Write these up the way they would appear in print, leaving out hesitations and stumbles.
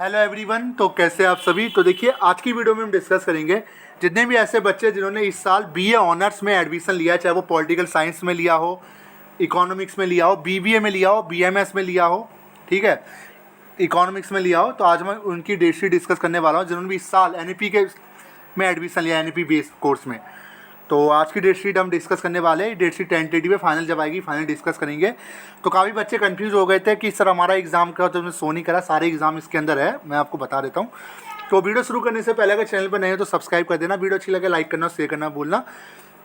Hello everyone, तो कैसे आप सभी। तो देखिए आज की वीडियो में हम डिस्कस करेंगे जितने भी ऐसे बच्चे जिन्होंने इस साल बीए ऑनर्स में एडमिशन लिया है, चाहे वो पॉलिटिकल साइंस में लिया हो, इकोनॉमिक्स में लिया हो, बीबीए में लिया हो, बीएमएस में लिया हो, ठीक है, इकोनॉमिक्स में लिया हो, तो आज मैं उनकी डेट शीट डिस्कस करने वाला हूँ जिन्होंने भी इस साल एनईपी के में एडमिशन लिया, एनईपी बेस्ड कोर्स में। तो आज की डेट शीट हम डिस्कस करने वाले हैं। डेट शीट टेंटेटिव है, फाइनल जब आएगी फाइनल डिस्कस करेंगे। तो काफ़ी बच्चे कंफ्यूज हो गए थे कि सर हमारा एग्जाम का तो शो नहीं करा, सारे एग्जाम इसके अंदर है, मैं आपको बता देता हूँ। तो वीडियो शुरू करने से पहले अगर चैनल पर नए हो तो सब्सक्राइब कर देना, वीडियो अच्छी लगे लाइक करना, शेयर करना भूलना।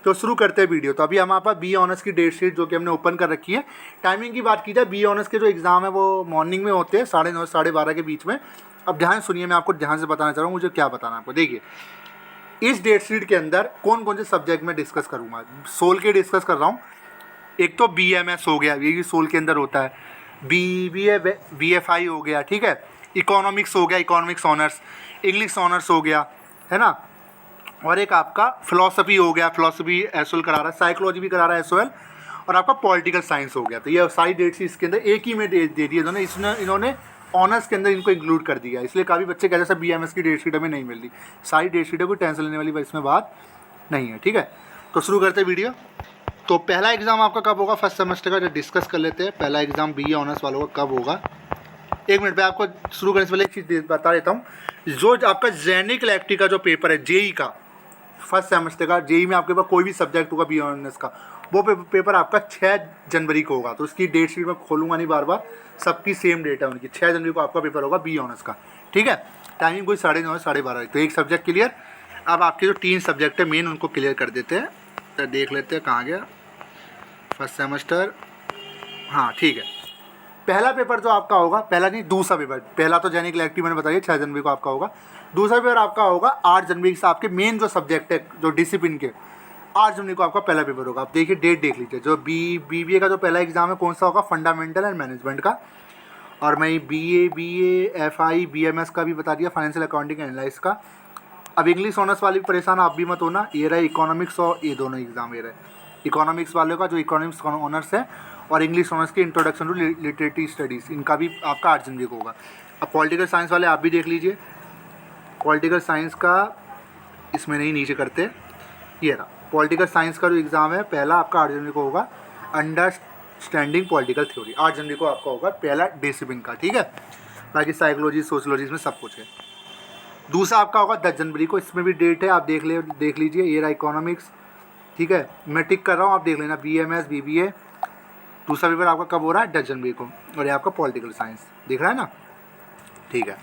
तो शुरू करते हैं वीडियो। तो अभी हमारे पास बी ऑनर्स की डेट शीट जो कि हमने ओपन कर रखी है। टाइमिंग की बात की जाए, बी ऑनर्स के जो एग्ज़ाम है वो मॉर्निंग में होते हैं 9:30 से 12:30 के बीच में। अब ध्यान सुनिए, मैं आपको ध्यान से बताना चाह रहा हूँ मुझे क्या बताना है आपको। देखिए इस डेट शीट के अंदर कौन कौन से सब्जेक्ट में डिस्कस करूँगा, सोल के डिस्कस कर रहा हूँ। एक तो बीएमएस हो गया, ये भी सोल के अंदर होता है। बीबीए बीएफआई हो गया, ठीक है। इकोनॉमिक्स हो गया, इकोनॉमिक्स ऑनर्स, इंग्लिश ऑनर्स हो गया, है ना। और एक आपका फिलॉसफी हो गया, फिलॉसफी एसओएल करा रहा है, साइकोलॉजी भी करा रहा है एसओएल, और आपका पॉलिटिकल साइंस हो गया। तो ये सारी डेट्स इसके अंदर एक ही में दे दी इन्होंने, इन्होंने ऑनर्स के अंदर इनको इंक्लूड कर दिया। इसलिए काफ़ी बच्चे कहते हैं सर बीएमएस की डेट शीट हमें नहीं मिल रही। सारी डेट शीट है, कोई टेंशन लेने वाली इसमें बात नहीं है, ठीक है। तो शुरू करते हैं वीडियो। तो पहला एग्जाम आपका कब होगा फर्स्ट सेमेस्टर का, जो डिस्कस कर लेते हैं। पहला एग्जाम बीए ऑनर्स वालों का कब होगा। एक मिनट में आपको शुरू करने से पहले एक चीज़ बता देता हूँ। जो आपका जेनिक इलेक्ट्रिक का जो पेपर है जेई का, फर्स्ट सेमेस्टर का जेई में आपके पास कोई भी सब्जेक्ट होगा बी ऑनर्स का, वो पेपर आपका 6 जनवरी को होगा। तो उसकी डेट शीट मैं खोलूँगा नहीं बार बार, सबकी सेम डेट है उनकी। 6 जनवरी को आपका पेपर होगा बी ऑनर्स का, ठीक है। टाइमिंग कोई 9:30 से 12:30। तो एक सब्जेक्ट क्लियर। अब आपके जो 3 सब्जेक्ट है मेन उनको क्लियर कर देते हैं। तो देख लेते हैं कहाँ गया फर्स्ट सेमेस्टर। हाँ ठीक है, पहला पेपर जो आपका होगा, पहला नहीं दूसरा पेपर, पहला तो जेनिक इलेक्ट्रिक मैंने बताइए 6 जनवरी को आपका होगा। दूसरा पेपर आपका होगा 8 जनवरी से। आपके मेन जो सब्जेक्ट है जो डिसिप्लिन के, 8 जनवरी को आपका पहला पेपर होगा। आप देखिए डेट देख लीजिए। जो बीबीए का जो पहला एग्जाम है कौन सा होगा, फंडामेंटल एंड मैनेजमेंट का। और मैं बीए एफआई बीएमएस का भी बता दिया, फाइनेंशियल अकाउंटिंग एनालिस्ट का। अब इंग्लिश ऑनर्स वाले भी परेशान आप भी मत होना, ये रहा इकोनॉमिक्स और ये दोनों एग्जाम ये रहे। इकोनॉमिक्स वालों का जो इकोनॉमिक्स ऑनर्स है और इंग्लिश ऑनर्स की इंट्रोडक्शन टू लिटरेरी स्टडीज़, इनका भी आपका 8 जनवरी को होगा। अब पॉलिटिकल साइंस वाले आप भी देख लीजिए। पॉलिटिकल साइंस का इसमें नहीं नीचे करते, ये रहा पॉलिटिकल साइंस का जो एग्ज़ाम है पहला आपका 8 जनवरी को होगा। अंडरस्टैंडिंग पॉलिटिकल थ्योरी 8 जनवरी को आपका होगा पहला डिसिप्लिन का, ठीक है। बाकी साइकोलॉजी सोशोलॉजी इसमें सब कुछ है। दूसरा आपका होगा 10 जनवरी को, इसमें भी डेट है, आप देख लीजिए। ये रहा इकोनॉमिक्स, ठीक है, मैं टिक कर रहा हूँ, आप देख लेना। बीएमएस बीबीए दूसरा पेपर आपका कब हो रहा है, 10 जनवरी को। और ये आपका पॉलिटिकल साइंस दिख रहा है ना, ठीक है।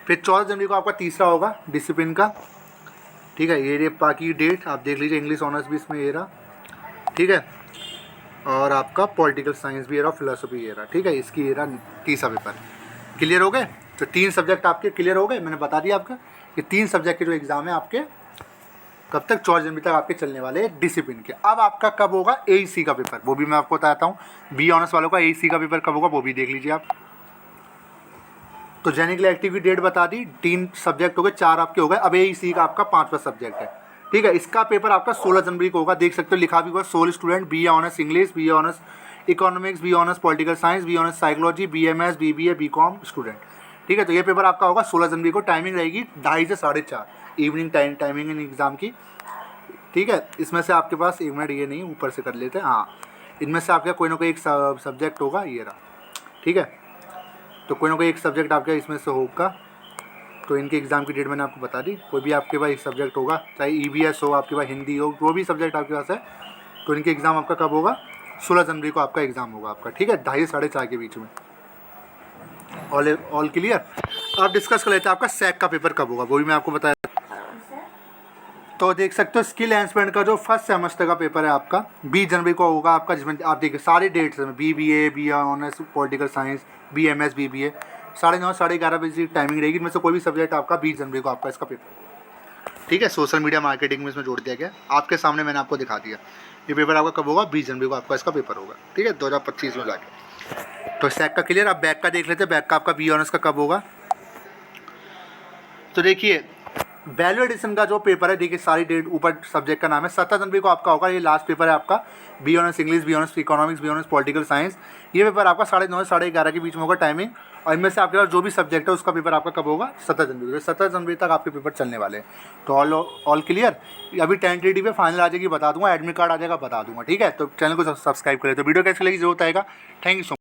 फिर 14 जनवरी को आपका तीसरा होगा डिसिप्लिन का, ठीक है। ये बाकी डेट आप देख लीजिए। इंग्लिश ऑनर्स भी इसमें ये रहा, ठीक है। और आपका पॉलिटिकल साइंस भी ये रहा, फिलोसफी ये रहा, ठीक है। इसकी ये रहा तीसरा पेपर। क्लियर हो गए। तो 3 सब्जेक्ट आपके क्लियर हो गए, मैंने बता दिया आपका। ये 3 सब्जेक्ट के जो एग्ज़ाम है आपके कब तक, 14 जनवरी तक आपके चलने वाले हैं डिसिप्लिन के। अब आपका कब होगा एईसी का पेपर, वो भी मैं आपको बताता हूँ। बी ऑनर्स वालों का एईसी का पेपर कब होगा वो भी देख लीजिए आप। तो जेनिक इलेक्ट्रिक की डेट बता दी, 3 सब्जेक्ट हो गए, 4 आपके हो गए। अब एईसी का आपका 5वां सब्जेक्ट है, ठीक है। इसका पेपर आपका 16 जनवरी को होगा, देख सकते हो लिखा भी हुआ 16 student, B honours English, B honours economics, B honours political science, B honours psychology, BMS BBA BCom student, ठीक है। तो ये पेपर आपका होगा 16 जनवरी को। टाइमिंग रहेगी 2:30 से 4:30 इवनिंग टाइमिंग इन एग्ज़ाम की, ठीक है। इसमें से आपके पास एक मिनट, ये नहीं ऊपर से कर लेते हैं, हाँ। इनमें से आपका कोई ना कोई एक सब्जेक्ट होगा, ये रहा, ठीक है। तो कोई ना कोई एक सब्जेक्ट आपका इसमें से होगा। तो इनके एग्ज़ाम की डेट मैंने आपको बता दी। कोई भी आपके पास एक सब्जेक्ट होगा, चाहे ईवीएस हो, आपके पास हिंदी हो, जो भी सब्जेक्ट आपके पास है, तो इनके एग्ज़ाम आपका कब होगा, 16 जनवरी को आपका एग्ज़ाम होगा आपका, ठीक है। 2:30 से 4:30 के बीच में। All clear. आप डिस्कस कर लेते हैं आपका सैक का पेपर कब होगा, वो भी मैं आपको बताया। तो देख सकते हो स्किल एनहांसमेंट का जो फर्स्ट सेमेस्टर का पेपर है आपका 20 जनवरी को होगा आपका, जिसमें आप देखिए सारे डेट्स हैं। BBA B honours political science BMS BBA 9:30 से 11:30 बजे की टाइमिंग रहेगी। इनमें से कोई भी सब्जेक्ट आपका 20 जनवरी को आपका इसका पेपर, ठीक है। सोशल मीडिया मार्केटिंग में इसमें जोड़ दिया गया, आपके सामने मैंने आपको दिखा दिया। ये पेपर आपका कब होगा, 20 जनवरी को आपका इसका पेपर होगा, ठीक है, 2025 में जाके। तो सैक का क्लियर। आप बैक का देख लेते हैं, बैक का आपका बी ऑनर्स का कब होगा। तो देखिए वैल्यू एडिशन का जो पेपर है, देखिए सारी डेट ऊपर सब्जेक्ट का नाम है, 17 जनवरी को आपका होगा। ये लास्ट पेपर है आपका, B honours English, B honours economics, B honours political science. ये पेपर आपका 9:30 से 11:30 के बीच में होगा टाइमिंग। और इनमें से आपके पास जो भी सब्जेक्ट है उसका पेपर आपका कब होगा, 17 जनवरी। तो 17 जनवरी तक आपके पेपर चलने वाले हैं। तो ऑल क्लियर। अभी टेंटेटिव पे फाइनल आ जाएगी बता दूंगा, एडमिट कार्ड आ जाएगा बता दूंगा, ठीक है। तो चैनल को सब्सक्राइब करें। तो वीडियो कैसे लगी जरूर आएगा। Thank you so much.